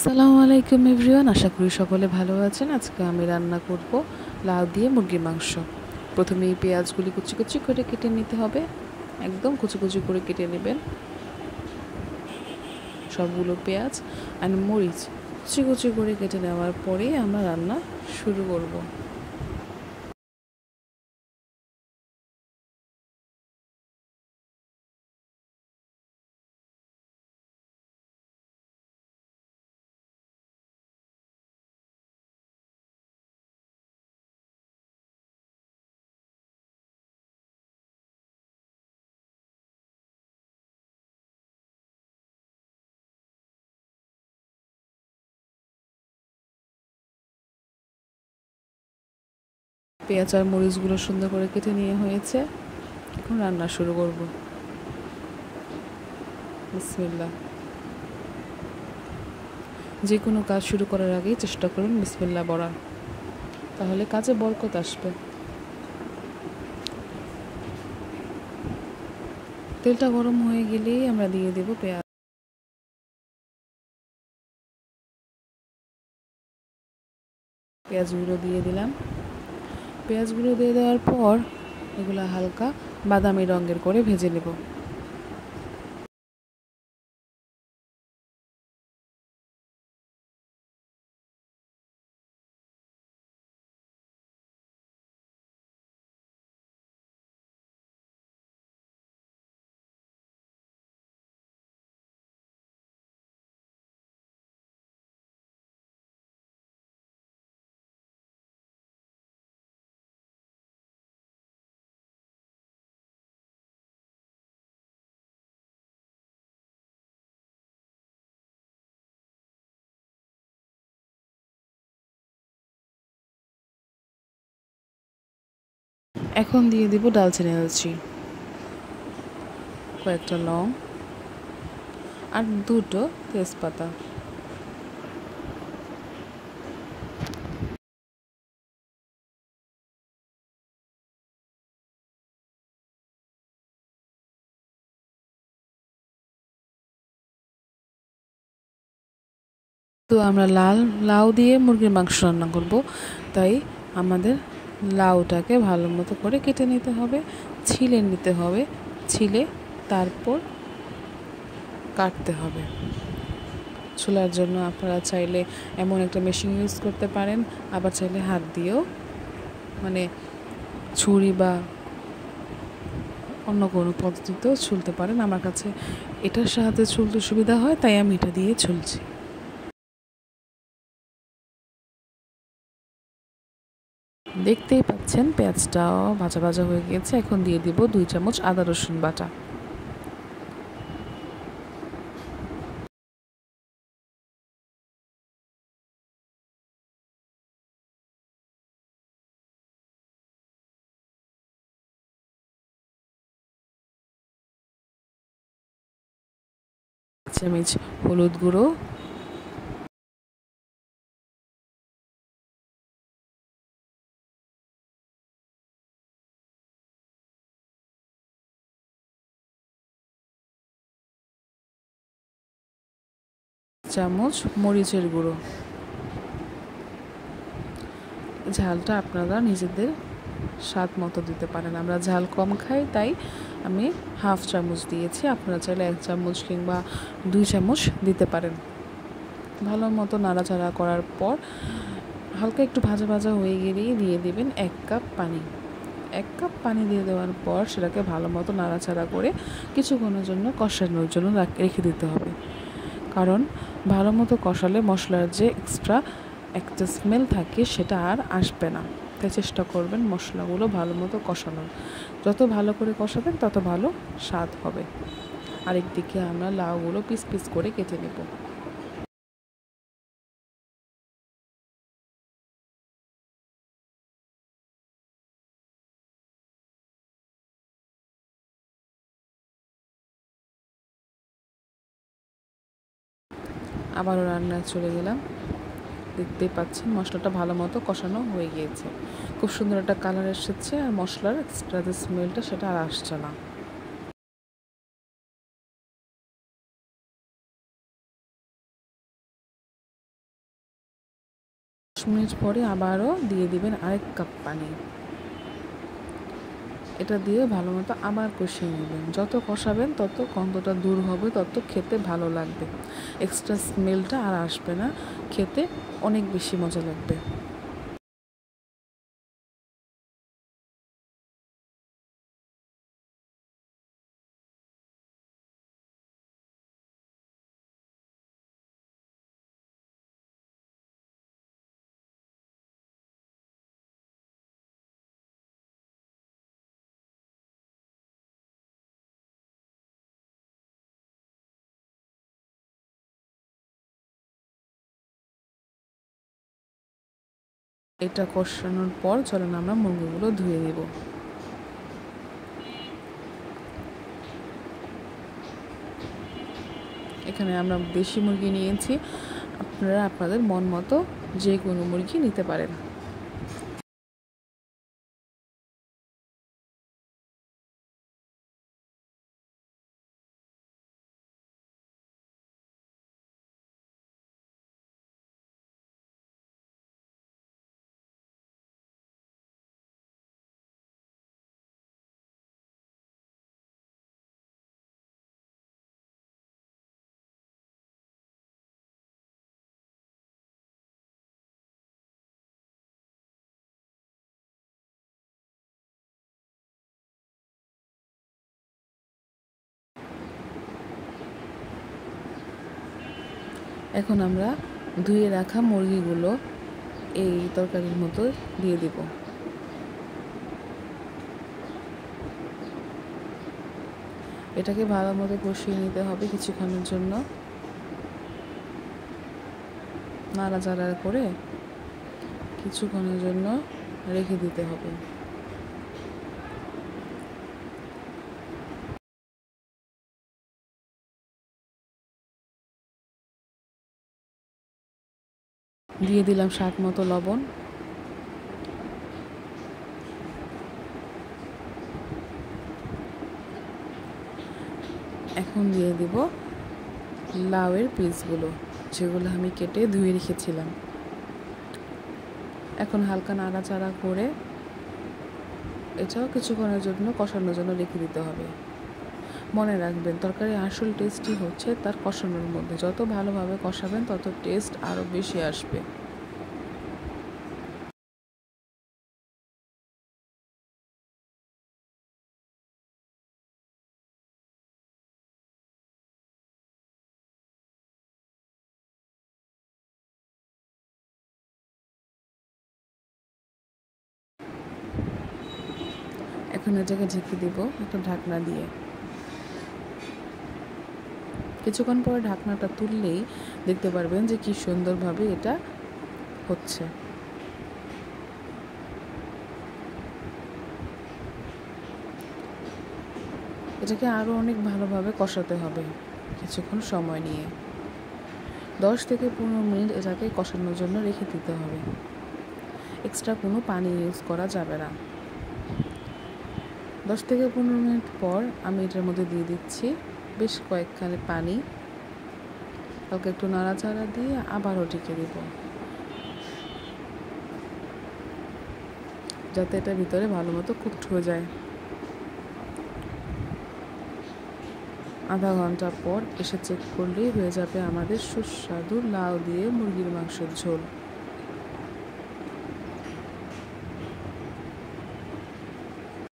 আসসালামু আলাইকুম এভরিওয়ান, আশা করি সকলে ভালো আছেন। আজকে আমি রান্না করব লাউ দিয়ে মুরগির মাংস। প্রথমে এই পেঁয়াজগুলি কুচি কুচি করে কেটে নিতে হবে, একদম কুচি কুচি করে কেটে নেবেন। সবগুলো পেঁয়াজ আর মরিচ কুচি কুচি করে কেটে নেওয়ার পরেই আমরা রান্না শুরু করব। পেঁয়াজ আর মরিচগুলো সুন্দর করে কেটে নিয়ে হয়েছে, এখন রান্না শুরু করব। বিসমিল্লাহ। যে কোনো কাজ শুরু করার আগেই চেষ্টা করুন বিসমিল্লাহ বলার, তাহলে কাজে বরকত আসবে। তেলটা গরম হয়ে গেলেই আমরা দিয়ে দেব পেঁয়াজগুলো দিয়ে দিলাম। পেঁয়াজগুলো দিয়ে দেওয়ার পর এগুলো হালকা বাদামি রঙের করে ভেজে নেব। এখন দিয়ে দিব দালচিনি এলাচি, কয়েকটা লং আর দুটো তেজপাতা। তো আমরা লাউ দিয়ে মুরগির মাংস রান্না করব, তাই আমাদের লাউটাকে ভালো মতো করে কেটে নিতে হবে, ছিলে নিতে হবে, ছিলে তারপর কাটতে হবে। ছোলার জন্য আপনারা চাইলে এমন একটা মেশিন ইউজ করতে পারেন, আবার চাইলে হাত দিয়েও, মানে ছুরি বা অন্য কোনো পদ্ধতিতেও ছুলতে পারেন। আমার কাছে এটার সাহায্যে ছুলতে সুবিধা হয়, তাই আমি এটা দিয়ে ছুলছি। দেখতেই পাচ্ছেন পেঁয়াজটাও ভাজা ভাজা হয়ে গিয়েছে। এখন দিয়ে দিব 2 চামচ আদা রসুন বাটা, চামচ হলুদ গুঁড়ো, চামচ মরিচের গুঁড়ো। ঝালটা আপনারা নিজেদের স্বাদ মতো দিতে পারেন। আমরা ঝাল কম খাই, তাই আমি হাফ চামচ দিয়েছি। আপনারা চাইলে 1 চামচ কিংবা 2 চামচ দিতে পারেন। ভালো মতো নাড়াচাড়া করার পর হালকা একটু ভাজা ভাজা হয়ে গেলেই দিয়ে দেবেন 1 কাপ পানি। 1 কাপ পানি দিয়ে দেওয়ার পর সেটাকে ভালো মতো নাড়াচাড়া করে কিছুক্ষণের জন্য কষানোর জন্য রেখে দিতে হবে। কারণ ভালো মতো কষালে মশলার যে এক্সট্রা একটা স্মেল থাকে সেটা আর আসবে না। তাই চেষ্টা করবেন মশলাগুলো ভালো মতো কষানোর। যত ভালো করে কষাবেন তত ভালো স্বাদ হবে। আরেকদিকে আমরা লাউগুলো পিস পিস করে কেটে নেব। আবারও রান্নায় চলে গেলাম। দেখতেই পাচ্ছেন মশলাটা ভালো মতো কষানো হয়ে গিয়েছে, খুব সুন্দর একটা কালার এসেছে, আর মশলার এক্সট্রা যে স্মেলটা সেটা আর আসছে না। মিনিট পরে আবারও দিয়ে দিবেন আরেক কাপ পানি। এটা দিয়ে ভালো মতো আবার কষিয়ে নেবেন। যত কষাবেন তত গন্ধটা দূর হবে, তত খেতে ভালো লাগবে, এক্সট্রা স্মেলটা আর আসবে না, খেতে অনেক বেশি মজা লাগবে। এটা কষানোর পর চলুন আমরা মুরগিগুলো ধুয়ে নেব। এখানে আমরা দেশি মুরগি নিয়েছি, আপনারা আপনাদের মন মতো যে কোনো মুরগি নিতে পারেন। এখন আমরা ধুয়ে রাখা মুরগিগুলো এই তরকারির মতো দিয়ে দেব। এটাকে ভালো মতো কষিয়ে নিতে হবে কিছুক্ষণের জন্য, নাড়াচাড়া করে কিছুক্ষণের জন্য রেখে দিতে হবে। দিয়ে দিলাম স্বাদ মতো লবণ। এখন দিয়ে দিব লাউয়ের পিসগুলো, যেগুলো আমি কেটে ধুয়ে রেখেছিলাম। এখন হালকা নাড়াচাড়া করে এটাও কিছুক্ষণের জন্য কষানোর জন্য রেখে দিতে হবে। মনে রাখবেন, তরকারি আসল টেস্টই হচ্ছে তার কষানোর মধ্যে। যত ভালোভাবে কষাবেন তত টেস্ট আরও বেশি আসবে। এখন এটাকে ঢেকে দেব একটা ঢাকনা দিয়ে। কিছুক্ষণ পরে ঢাকনাটা তুললেই দেখতে পারবেন যে কি সুন্দরভাবে এটা হচ্ছে। এটাকে আরও অনেক ভালোভাবে কষাতে হবে কিছুক্ষণ সময় নিয়ে। 10 থেকে 15 মিনিট এটাকে কষানোর জন্য রেখে দিতে হবে। এক্সট্রা কোনো পানি ইউজ করা যাবে না। 10 থেকে 15 মিনিট পর আমি এটার মধ্যে দিয়ে দিচ্ছি বেশ কয়েকখানি পানি। ওকে একটু নাড়াচাড়া দিয়ে আবারও ঢেকে দেব, যাতে এটা ভিতরে ভালো মতো কুকড হয়ে যায়। আধা ঘন্টা পর এসে চেক করলেই হয়ে যাবে আমাদের সুস্বাদু লাউ দিয়ে মুরগির মাংসের ঝোল।